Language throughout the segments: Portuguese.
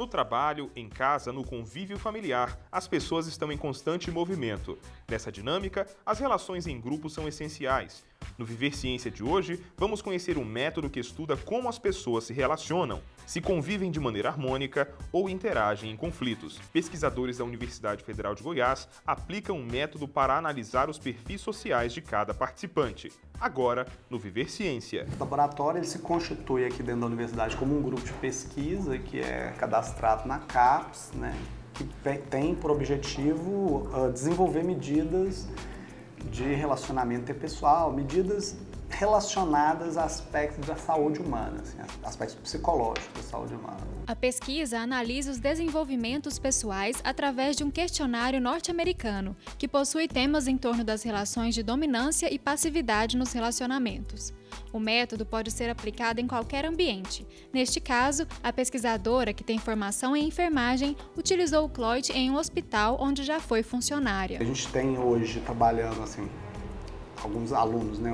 No trabalho, em casa, no convívio familiar, as pessoas estão em constante movimento. Nessa dinâmica, as relações em grupo são essenciais. No Viver Ciência de hoje, vamos conhecer um método que estuda como as pessoas se relacionam, se convivem de maneira harmônica ou interagem em conflitos. Pesquisadores da Universidade Federal de Goiás aplicam um método para analisar os perfis sociais de cada participante. Agora, no Viver Ciência. O laboratório ele se constitui aqui dentro da universidade como um grupo de pesquisa que é cadastrado na CAPES, né, que tem por objetivo desenvolver medidas de relacionamento interpessoal, medidas relacionadas a aspectos da saúde humana, assim, aspectos psicológicos da saúde humana. A pesquisa analisa os desenvolvimentos pessoais através de um questionário norte-americano, que possui temas em torno das relações de dominância e passividade nos relacionamentos. O método pode ser aplicado em qualquer ambiente. Neste caso, a pesquisadora, que tem formação em enfermagem, utilizou o CLOIT em um hospital onde já foi funcionária. A gente tem hoje trabalhando assim, alguns alunos, né,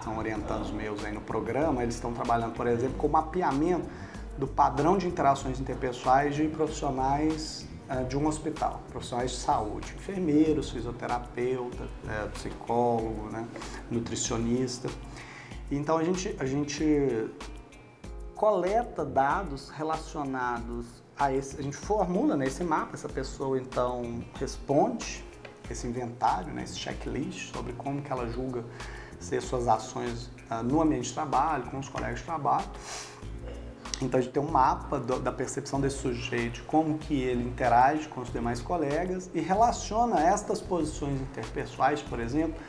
são orientandos meus aí no programa, eles estão trabalhando, por exemplo, com o mapeamento do padrão de interações interpessoais de profissionais de um hospital, profissionais de saúde, enfermeiros, fisioterapeuta, psicólogo, né, nutricionista. Então a gente coleta dados relacionados a esse, a gente formula nesse mapa, essa pessoa então responde esse inventário, né, esse checklist sobre como que ela julga ser suas ações no ambiente de trabalho, com os colegas de trabalho. Então a gente tem um mapa da percepção desse sujeito, como que ele interage com os demais colegas e relaciona estas posições interpessoais, por exemplo,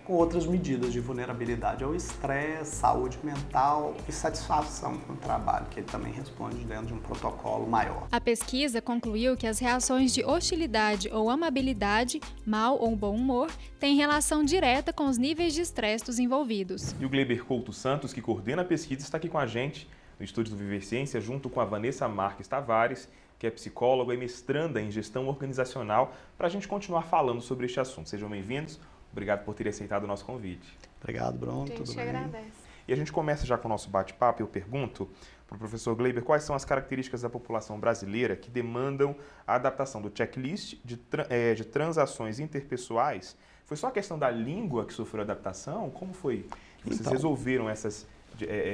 com outras medidas de vulnerabilidade ao estresse, saúde mental e satisfação com o trabalho, que ele também responde dentro de um protocolo maior. A pesquisa concluiu que as reações de hostilidade ou amabilidade, mau ou bom humor, têm relação direta com os níveis de estresse dos envolvidos. E o Gleiber Couto Santos, que coordena a pesquisa, está aqui com a gente no estúdio do Viver Ciência, junto com a Vanessa Marques Tavares, que é psicóloga e mestranda em gestão organizacional, para a gente continuar falando sobre este assunto. Sejam bem-vindos. Obrigado por ter aceitado o nosso convite. Obrigado, Bruno. Tudo bem? Agradece. E a gente começa já com o nosso bate-papo. Eu pergunto para o professor Gleiber quais são as características da população brasileira que demandam a adaptação do checklist de transações interpessoais. Foi só a questão da língua que sofreu adaptação? Como foi que vocês resolveram essas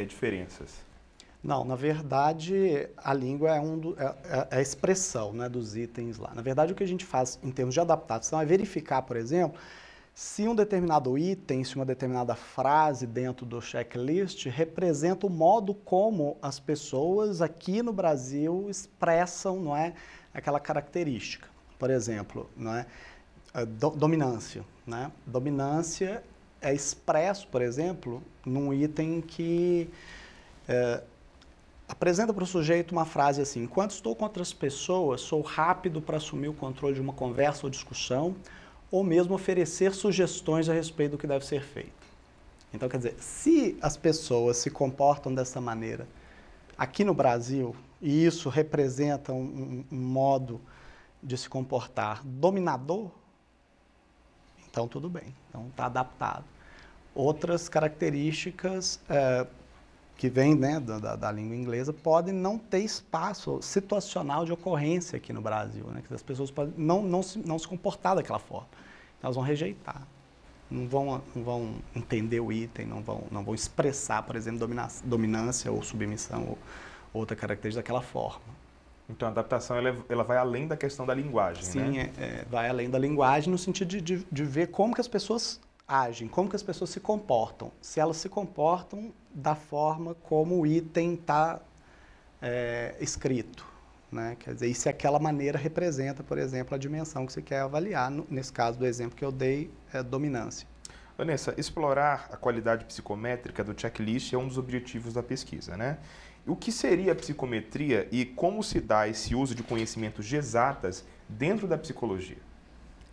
diferenças? Não, na verdade, a língua é a expressão, né, dos itens lá. Na verdade, o que a gente faz em termos de adaptação é verificar, por exemplo, se um determinado item, se uma determinada frase dentro do checklist representa o modo como as pessoas aqui no Brasil expressam, não é, aquela característica. Por exemplo, não é, dominância. Né? Dominância é expresso, por exemplo, num item que apresenta para o sujeito uma frase assim: enquanto estou com outras pessoas, sou rápido para assumir o controle de uma conversa ou discussão, ou mesmo oferecer sugestões a respeito do que deve ser feito. Então, quer dizer, se as pessoas se comportam dessa maneira aqui no Brasil, e isso representa um modo de se comportar dominador, então tudo bem, então está adaptado. Outras características que vêm, né, da língua inglesa podem não ter espaço situacional de ocorrência aqui no Brasil, né, que as pessoas podem não se comportar daquela forma. Elas vão rejeitar, não vão entender o item, não vão expressar, por exemplo, dominância ou submissão ou outra característica daquela forma. Então a adaptação ela vai além da questão da linguagem, Sim, né? Sim, vai além da linguagem no sentido de ver como que as pessoas agem, como que as pessoas se comportam. Se elas se comportam da forma como o item está escrito. Né? Quer dizer, e se aquela maneira representa, por exemplo, a dimensão que você quer avaliar, nesse caso do exemplo que eu dei, é dominância. Vanessa, explorar a qualidade psicométrica do checklist é um dos objetivos da pesquisa, né? O que seria a psicometria e como se dá esse uso de conhecimentos de exatas dentro da psicologia?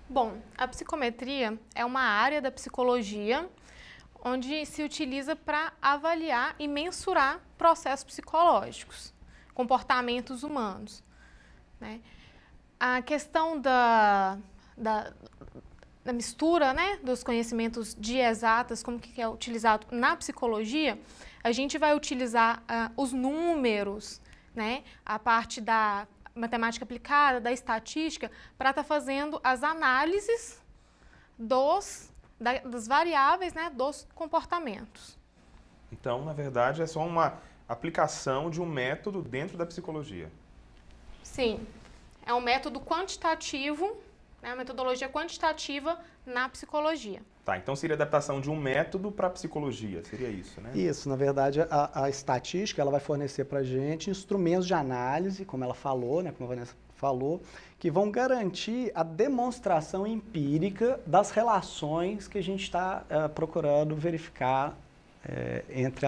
Bom, a psicometria é uma área da psicologia onde se utiliza para avaliar e mensurar processos psicológicos, comportamentos humanos. Né? A questão da mistura, né, dos conhecimentos de exatas, como que é utilizado na psicologia, a gente vai utilizar os números, né, a parte da matemática aplicada, da estatística, para estar fazendo as análises das variáveis, né, dos comportamentos. Então, na verdade, é só uma aplicação de um método dentro da psicologia. Sim, é um método quantitativo, né, uma metodologia quantitativa na psicologia. Tá, então seria adaptação de um método para a psicologia, seria isso, né? Isso, na verdade, a estatística ela vai fornecer para a gente instrumentos de análise, como ela falou, né, como a Vanessa falou, que vão garantir a demonstração empírica das relações que a gente está procurando verificar entre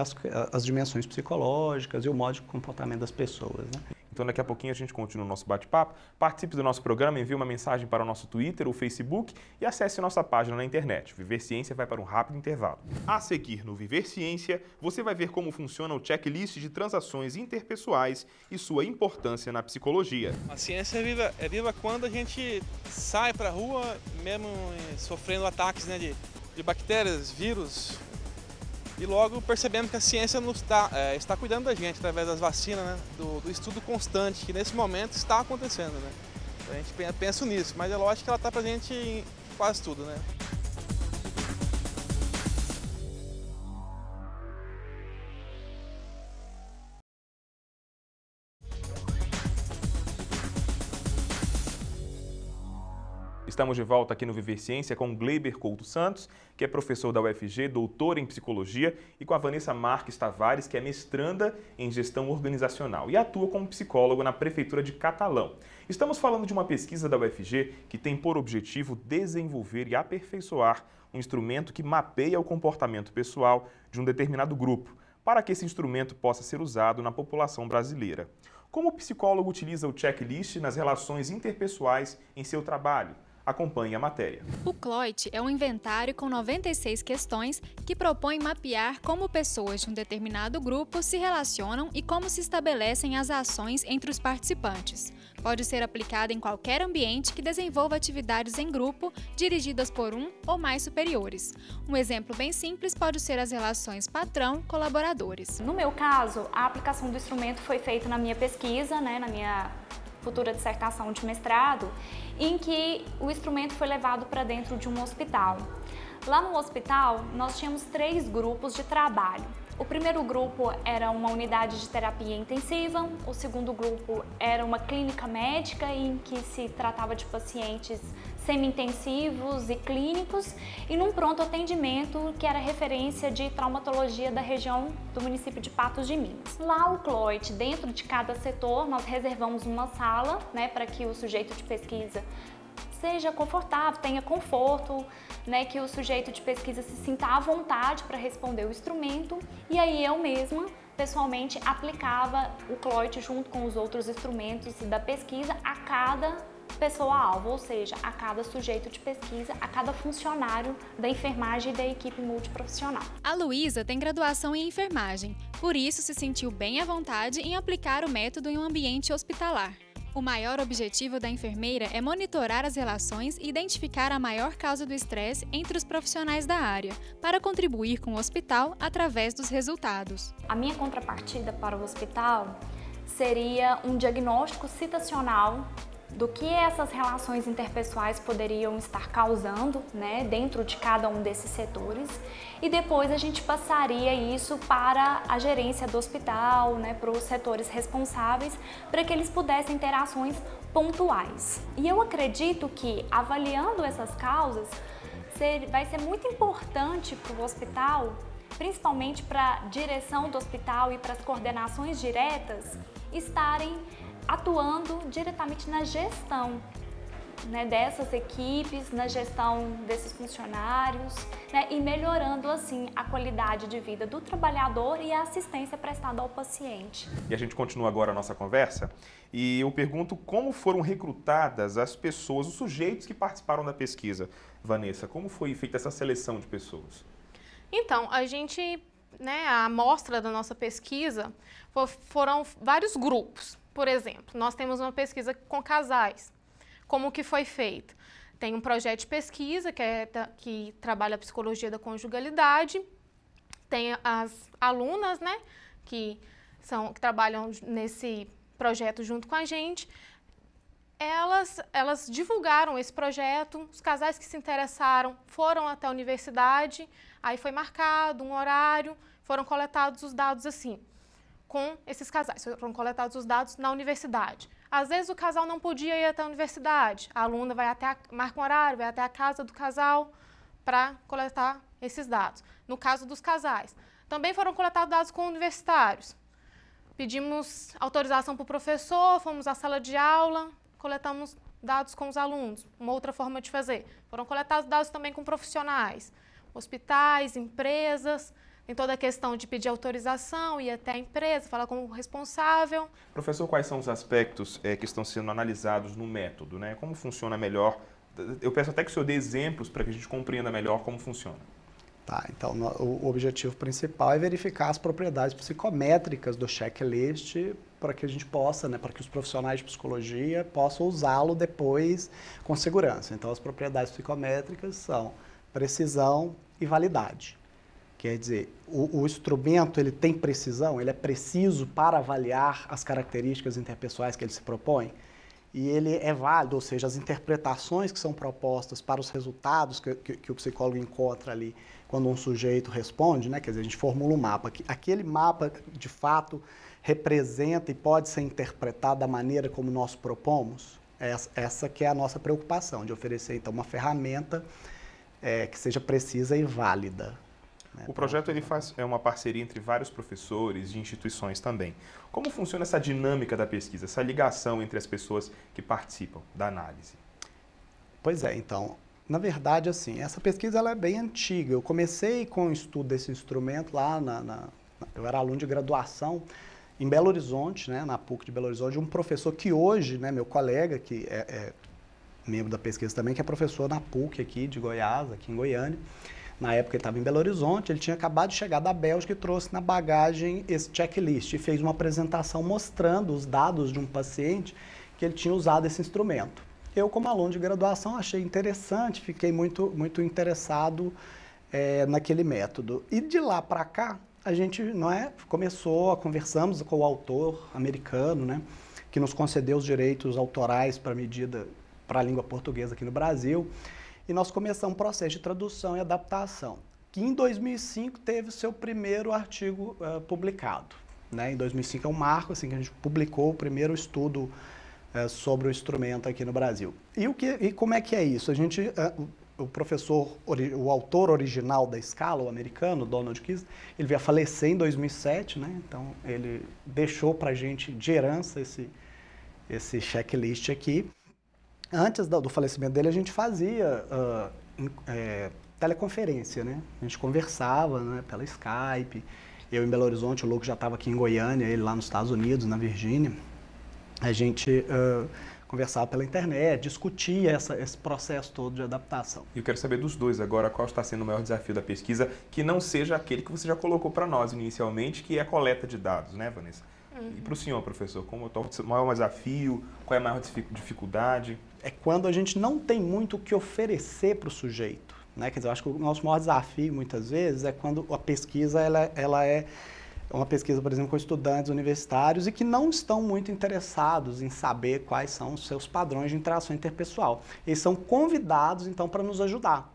as dimensões psicológicas e o modo de comportamento das pessoas, né? Então daqui a pouquinho a gente continua o nosso bate-papo. Participe do nosso programa, envie uma mensagem para o nosso Twitter ou Facebook e acesse nossa página na internet. Viver Ciência vai para um rápido intervalo. A seguir no Viver Ciência, você vai ver como funciona o checklist de transações interpessoais e sua importância na psicologia. A ciência é viva quando a gente sai para a rua, mesmo sofrendo ataques, né, de bactérias, vírus, e logo percebendo que a ciência está cuidando da gente através das vacinas, né, do estudo constante que nesse momento está acontecendo, né? A gente pensa nisso, mas é lógico que ela está presente em quase tudo, né? Estamos de volta aqui no Viver Ciência com o Gleiber Couto Santos, que é professor da UFG, doutor em psicologia, e com a Vanessa Marques Tavares, que é mestranda em gestão organizacional e atua como psicólogo na Prefeitura de Catalão. Estamos falando de uma pesquisa da UFG que tem por objetivo desenvolver e aperfeiçoar um instrumento que mapeia o comportamento pessoal de um determinado grupo, para que esse instrumento possa ser usado na população brasileira. Como o psicólogo utiliza o checklist nas relações interpessoais em seu trabalho? Acompanhe a matéria. O CLOIT é um inventário com 96 questões que propõe mapear como pessoas de um determinado grupo se relacionam e como se estabelecem as ações entre os participantes. Pode ser aplicado em qualquer ambiente que desenvolva atividades em grupo dirigidas por um ou mais superiores. Um exemplo bem simples pode ser as relações patrão-colaboradores. No meu caso, a aplicação do instrumento foi feita na minha pesquisa, né, na minha futura dissertação de mestrado, em que o instrumento foi levado para dentro de um hospital. Lá no hospital, nós tínhamos 3 grupos de trabalho. O primeiro grupo era uma unidade de terapia intensiva, o segundo grupo era uma clínica médica em que se tratava de pacientes semi-intensivos e clínicos, e num pronto atendimento que era referência de traumatologia da região do município de Patos de Minas. Lá o CLOIT, dentro de cada setor, nós reservamos uma sala, né, para que o sujeito de pesquisa seja confortável, tenha conforto, né, que o sujeito de pesquisa se sinta à vontade para responder o instrumento, e aí eu mesma, pessoalmente, aplicava o CLOIT junto com os outros instrumentos da pesquisa a cada pessoa-alvo, ou seja, a cada sujeito de pesquisa, a cada funcionário da enfermagem e da equipe multiprofissional. A Luísa tem graduação em enfermagem, por isso se sentiu bem à vontade em aplicar o método em um ambiente hospitalar. O maior objetivo da enfermeira é monitorar as relações e identificar a maior causa do estresse entre os profissionais da área, para contribuir com o hospital através dos resultados. A minha contrapartida para o hospital seria um diagnóstico situacional do que essas relações interpessoais poderiam estar causando, né, dentro de cada um desses setores, e depois a gente passaria isso para a gerência do hospital, né, para os setores responsáveis, para que eles pudessem ter ações pontuais. E eu acredito que, avaliando essas causas, vai ser muito importante para o hospital, principalmente para a direção do hospital e para as coordenações diretas, estarem atuando diretamente na gestão, né, dessas equipes, na gestão desses funcionários, né, e melhorando assim a qualidade de vida do trabalhador e a assistência prestada ao paciente. E a gente continua agora a nossa conversa e eu pergunto como foram recrutadas as pessoas, os sujeitos que participaram da pesquisa. Vanessa, como foi feita essa seleção de pessoas? Então, a gente, né, a amostra da nossa pesquisa foram vários grupos. Por exemplo, nós temos uma pesquisa com casais. Como que foi feito? Tem um projeto de pesquisa que trabalha a psicologia da conjugalidade, tem as alunas, né, que trabalham nesse projeto junto com a gente, Elas divulgaram esse projeto, os casais que se interessaram foram até a universidade, aí foi marcado um horário, foram coletados os dados assim, com esses casais, foram coletados os dados na universidade. Às vezes o casal não podia ir até a universidade, a aluna marca um horário, vai até a casa do casal para coletar esses dados. No caso dos casais, também foram coletados dados com universitários. Pedimos autorização para o professor, fomos à sala de aula, coletamos dados com os alunos, uma outra forma de fazer. Foram coletados dados também com profissionais, hospitais, empresas, tem toda a questão de pedir autorização, ir até a empresa, falar com o responsável. Professor, quais são os aspectos que estão sendo analisados no método, né? Como funciona melhor? Eu peço até que o senhor dê exemplos para que a gente compreenda melhor como funciona. Tá, então o objetivo principal é verificar as propriedades psicométricas do checklist para que a gente possa, né, para que os profissionais de psicologia possam usá-lo depois com segurança. Então as propriedades psicométricas são precisão e validade. Quer dizer, o instrumento ele tem precisão, ele é preciso para avaliar as características interpessoais que ele se propõe. E ele é válido, ou seja, as interpretações que são propostas para os resultados que o psicólogo encontra ali quando um sujeito responde, né? Quer dizer, a gente formula um mapa. Aquele mapa, de fato, representa e pode ser interpretado da maneira como nós propomos. Essa que é a nossa preocupação, de oferecer, então, uma ferramenta que seja precisa e válida. O projeto ele é uma parceria entre vários professores e instituições também. Como funciona essa dinâmica da pesquisa, essa ligação entre as pessoas que participam da análise? Pois é, então, na verdade, assim, essa pesquisa ela é bem antiga. Eu comecei com o estudo desse instrumento lá, eu era aluno de graduação em Belo Horizonte, né, na PUC de Belo Horizonte, um professor que hoje, né, meu colega, que é membro da pesquisa também, que é professor na PUC aqui de Goiás, aqui em Goiânia. Na época ele estava em Belo Horizonte, ele tinha acabado de chegar da Bélgica e trouxe na bagagem esse checklist e fez uma apresentação mostrando os dados de um paciente que ele tinha usado esse instrumento. Eu, como aluno de graduação, achei interessante, fiquei muito interessado naquele método. E de lá para cá, a gente conversamos com o autor americano, né, que nos concedeu os direitos autorais para a língua portuguesa aqui no Brasil. E nós começamos um processo de tradução e adaptação, que em 2005 teve o seu primeiro artigo publicado. Né? Em 2005 é um marco, assim, que a gente publicou o primeiro estudo sobre o instrumento aqui no Brasil. E como é que é isso? O autor original da escala, o americano, Donald Kizner, ele veio a falecer em 2007, né? Então ele deixou para a gente de herança esse checklist aqui. Antes do falecimento dele, a gente fazia teleconferência, né? A gente conversava, né, pela Skype. Eu em Belo Horizonte, o Louco já estava aqui em Goiânia, ele lá nos Estados Unidos, na Virgínia. A gente conversava pela internet, discutia esse processo todo de adaptação. E eu quero saber dos dois agora, qual está sendo o maior desafio da pesquisa, que não seja aquele que você já colocou para nós inicialmente, que é a coleta de dados, né, Vanessa? E para o senhor, professor, qual é o maior desafio, qual é a maior dificuldade? É quando a gente não tem muito o que oferecer para o sujeito, né? Quer dizer, eu acho que o nosso maior desafio, muitas vezes, é quando a pesquisa ela é uma pesquisa, por exemplo, com estudantes universitários e que não estão muito interessados em saber quais são os seus padrões de interação interpessoal. Eles são convidados, então, para nos ajudar.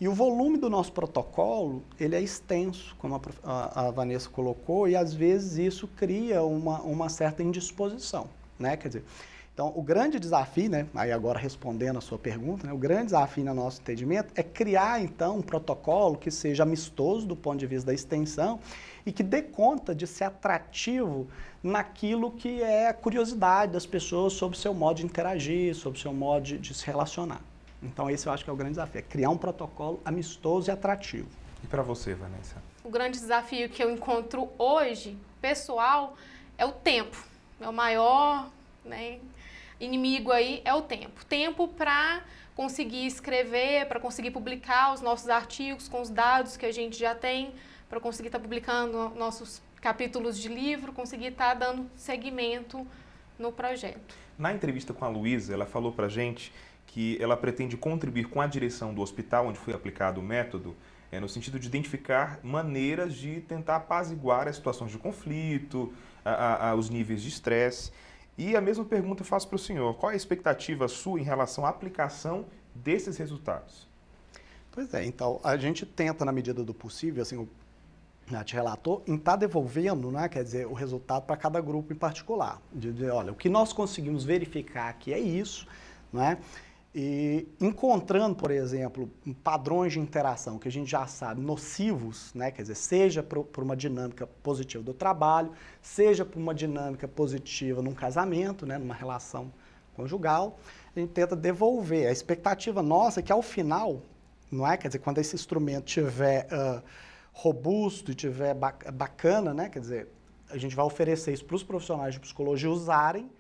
E o volume do nosso protocolo, ele é extenso, como a Vanessa colocou, e às vezes isso cria uma certa indisposição, né? Quer dizer, então o grande desafio, né, aí agora respondendo a sua pergunta, né, o grande desafio no nosso entendimento é criar então um protocolo que seja amistoso do ponto de vista da extensão e que dê conta de ser atrativo naquilo que é a curiosidade das pessoas sobre o seu modo de interagir, sobre o seu modo de se relacionar. Então esse eu acho que é o grande desafio, é criar um protocolo amistoso e atrativo. E para você, Vanessa? O grande desafio que eu encontro hoje, pessoal, é o tempo. É o maior, né, inimigo aí, é o tempo. Tempo para conseguir escrever, para conseguir publicar os nossos artigos com os dados que a gente já tem, para conseguir estar publicando nossos capítulos de livro, conseguir estar dando seguimento no projeto. Na entrevista com a Luísa, ela falou para a gente que ela pretende contribuir com a direção do hospital onde foi aplicado o método, no sentido de identificar maneiras de tentar apaziguar as situações de conflito, os níveis de estresse. E a mesma pergunta eu faço para o senhor. Qual é a expectativa sua em relação à aplicação desses resultados? Pois é, então a gente tenta, na medida do possível, assim, o Nath relatou, em estar devolvendo, né, quer dizer, o resultado para cada grupo em particular. De dizer, olha, o que nós conseguimos verificar aqui é isso, né? E encontrando, por exemplo, padrões de interação que a gente já sabe, nocivos, né? Quer dizer, seja por uma dinâmica positiva do trabalho, seja por uma dinâmica positiva num casamento, né? Numa relação conjugal, a gente tenta devolver. A expectativa nossa é que ao final, não é? Quer dizer, quando esse instrumento estiver robusto e estiver bacana, né? Quer dizer, a gente vai oferecer isso para os profissionais de psicologia usarem.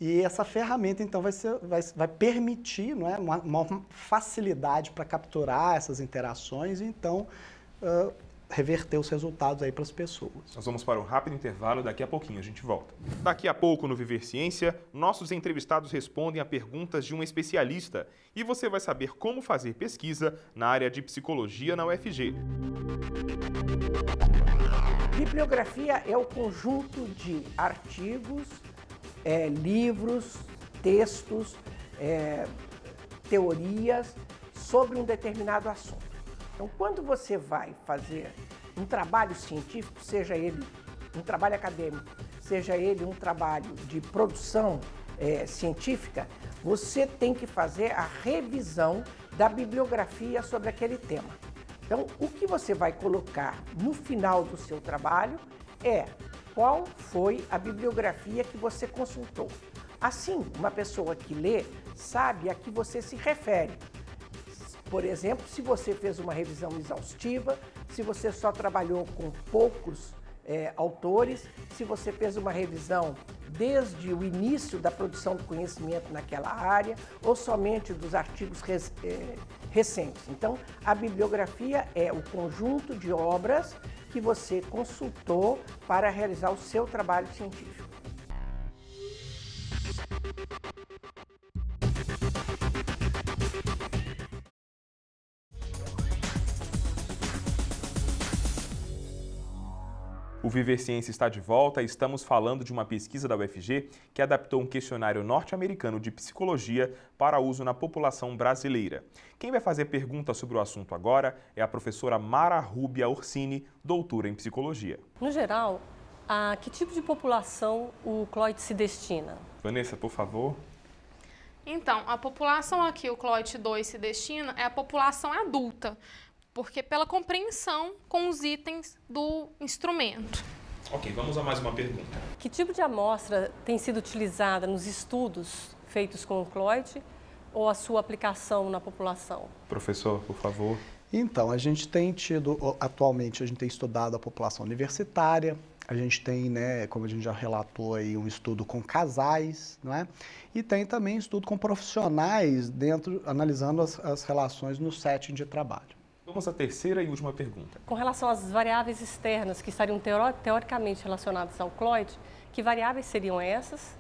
E essa ferramenta, então, vai permitir, não é, uma facilidade para capturar essas interações e, então, reverter os resultados aí para as pessoas. Nós vamos para um rápido intervalo, daqui a pouquinho a gente volta. Daqui a pouco, no Viver Ciência, nossos entrevistados respondem a perguntas de um especialista e você vai saber como fazer pesquisa na área de psicologia na UFG. Bibliografia é o conjunto de artigos, livros, textos, teorias sobre um determinado assunto. Então, quando você vai fazer um trabalho científico, seja ele um trabalho acadêmico, seja ele um trabalho de produção científica, você tem que fazer a revisão da bibliografia sobre aquele tema. Então, o que você vai colocar no final do seu trabalho é qual foi a bibliografia que você consultou. Assim, uma pessoa que lê sabe a que você se refere. Por exemplo, se você fez uma revisão exaustiva, se você só trabalhou com poucos autores, se você fez uma revisão desde o início da produção do conhecimento naquela área ou somente dos artigos recentes. Então, a bibliografia é o conjunto de obras que você consultou para realizar o seu trabalho científico. O Viver Ciência está de volta e estamos falando de uma pesquisa da UFG que adaptou um questionário norte-americano de psicologia para uso na população brasileira. Quem vai fazer perguntas sobre o assunto agora é a professora Mara Rúbia Orsini, doutora em psicologia. No geral, a que tipo de população o CLOIT se destina? Vanessa, por favor. Então, a população a que o CLOIT 2 se destina é a população adulta, porque pela compreensão com os itens do instrumento. Ok, vamos a mais uma pergunta. Que tipo de amostra tem sido utilizada nos estudos feitos com o CLOIT ou a sua aplicação na população? Professor, por favor. Então, a gente tem tido, atualmente, a gente tem estudado a população universitária, a gente tem, né, como a gente já relatou aí, um estudo com casais, não é? E tem também estudo com profissionais analisando as relações no setting de trabalho. Vamos à terceira e última pergunta. Com relação às variáveis externas que estariam teoricamente relacionadas ao CLOIT, que variáveis seriam essas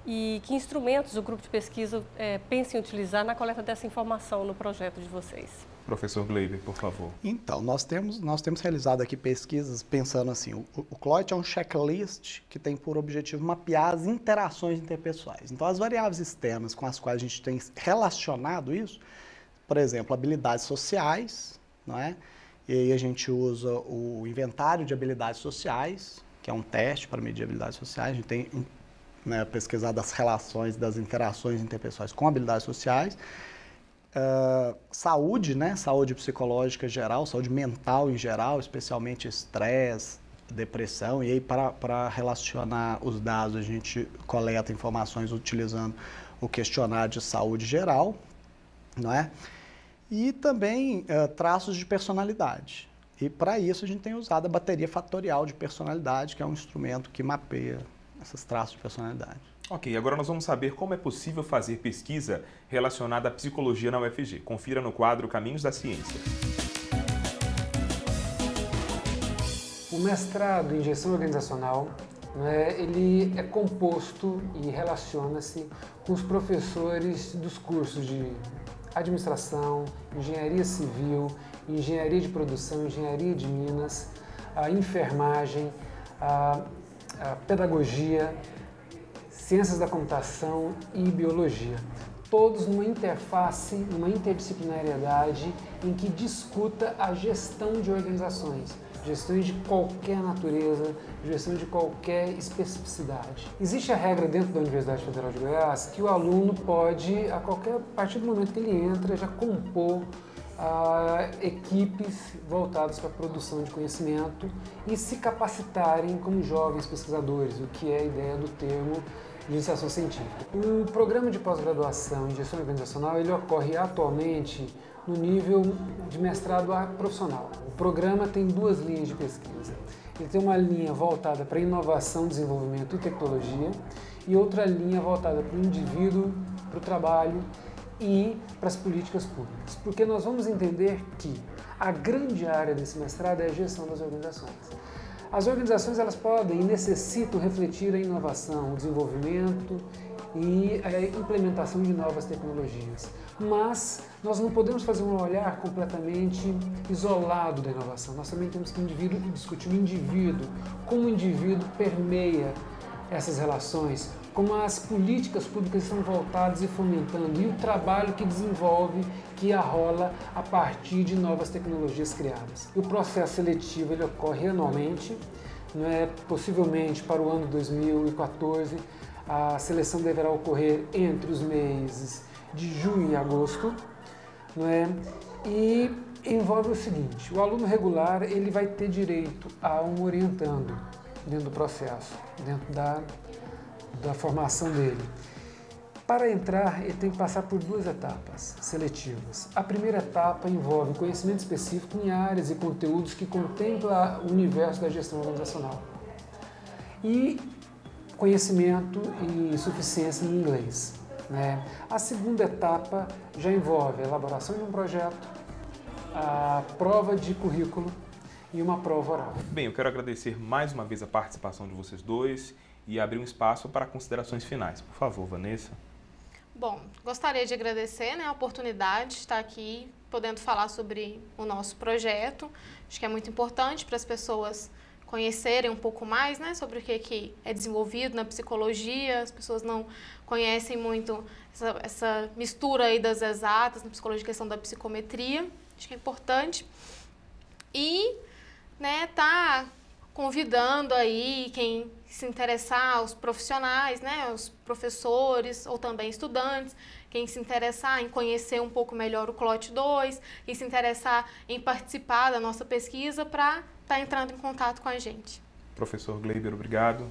e que instrumentos o grupo de pesquisa pensa em utilizar na coleta dessa informação no projeto de vocês? Professor Gleiber, por favor. Então, nós temos realizado aqui pesquisas pensando assim, o CLOIT é um checklist que tem por objetivo mapear as interações interpessoais. Então, as variáveis externas com as quais a gente tem relacionado isso, por exemplo, habilidades sociais, não é? E aí a gente usa o inventário de habilidades sociais, que é um teste para medir habilidades sociais. A gente tem, né, pesquisado as relações das interações interpessoais com habilidades sociais. Saúde, né? Saúde psicológica geral, saúde mental em geral, especialmente estresse, depressão. E aí para relacionar os dados a gente coleta informações utilizando o questionário de saúde geral, não é? E também traços de personalidade. E para isso a gente tem usado a bateria fatorial de personalidade, que é um instrumento que mapeia esses traços de personalidade. Ok, agora nós vamos saber como é possível fazer pesquisa relacionada à psicologia na UFG. Confira no quadro Caminhos da Ciência. O mestrado em gestão organizacional, né, ele é composto e relaciona-se com os professores dos cursos de administração, engenharia civil, engenharia de produção, engenharia de minas, a enfermagem, a pedagogia, ciências da computação e biologia. Todos numa interface, numa interdisciplinariedade em que discuta a gestão de organizações, gestões de qualquer natureza, gestão de qualquer especificidade. Existe a regra dentro da Universidade Federal de Goiás que o aluno pode, a partir do momento que ele entra, já compor equipes voltadas para a produção de conhecimento e se capacitarem como jovens pesquisadores, o que é a ideia do termo de iniciação científica. O programa de pós-graduação em gestão organizacional ele ocorre atualmente no nível de mestrado profissional. O programa tem duas linhas de pesquisa. Ele tem uma linha voltada para inovação, desenvolvimento e tecnologia e outra linha voltada para o indivíduo, para o trabalho e para as políticas públicas. Porque nós vamos entender que a grande área desse mestrado é a gestão das organizações. As organizações elas podem e necessitam refletir a inovação, o desenvolvimento e a implementação de novas tecnologias. Mas nós não podemos fazer um olhar completamente isolado da inovação. Nós também temos que discutir o indivíduo, como o indivíduo permeia essas relações, como as políticas públicas estão voltadas e fomentando, e o trabalho que desenvolve, que arrola a partir de novas tecnologias criadas. O processo seletivo ele ocorre anualmente, possivelmente para o ano 2014, a seleção deverá ocorrer entre os meses de junho e agosto, e envolve o seguinte: o aluno regular ele vai ter direito a um orientando dentro do processo, dentro da formação dele. Para entrar, ele tem que passar por duas etapas seletivas. A primeira etapa envolve conhecimento específico em áreas e conteúdos que contempla o universo da gestão organizacional e conhecimento e suficiência em inglês. A segunda etapa já envolve a elaboração de um projeto, a prova de currículo e uma prova oral. Bem, eu quero agradecer mais uma vez a participação de vocês dois e abrir um espaço para considerações finais. Por favor, Vanessa. Bom, gostaria de agradecer a oportunidade de estar aqui, podendo falar sobre o nosso projeto. Acho que é muito importante para as pessoas conhecerem um pouco mais sobre o que é desenvolvido na psicologia. As pessoas não conhecem muito essa mistura aí das exatas na psicologia, questão da psicometria. Acho que é importante. E tá convidando aí quem se interessar, os profissionais, os professores ou também estudantes, quem se interessar em conhecer um pouco melhor o CLOT 2 e se interessar em participar da nossa pesquisa para estar entrando em contato com a gente. Professor Gleiber, obrigado.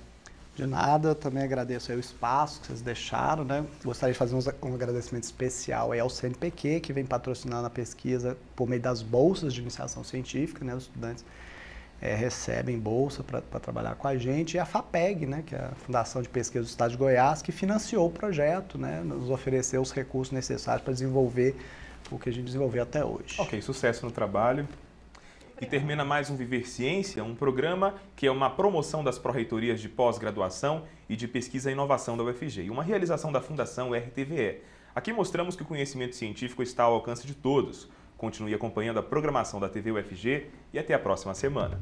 De nada, eu também agradeço aí o espaço que vocês deixaram, Gostaria de fazer um agradecimento especial aí ao CNPq, que vem patrocinando a pesquisa por meio das bolsas de iniciação científica, Os estudantes recebem bolsa para trabalhar com a gente, e a FAPEG, que é a Fundação de Pesquisa do Estado de Goiás, que financiou o projeto, nos ofereceu os recursos necessários para desenvolver o que a gente desenvolveu até hoje. Ok, sucesso no trabalho. E termina mais um Viver Ciência, um programa que é uma promoção das pró-reitorias de pós-graduação e de pesquisa e inovação da UFG, e uma realização da Fundação RTVE. Aqui mostramos que o conhecimento científico está ao alcance de todos. Continue acompanhando a programação da TV UFG e até a próxima semana.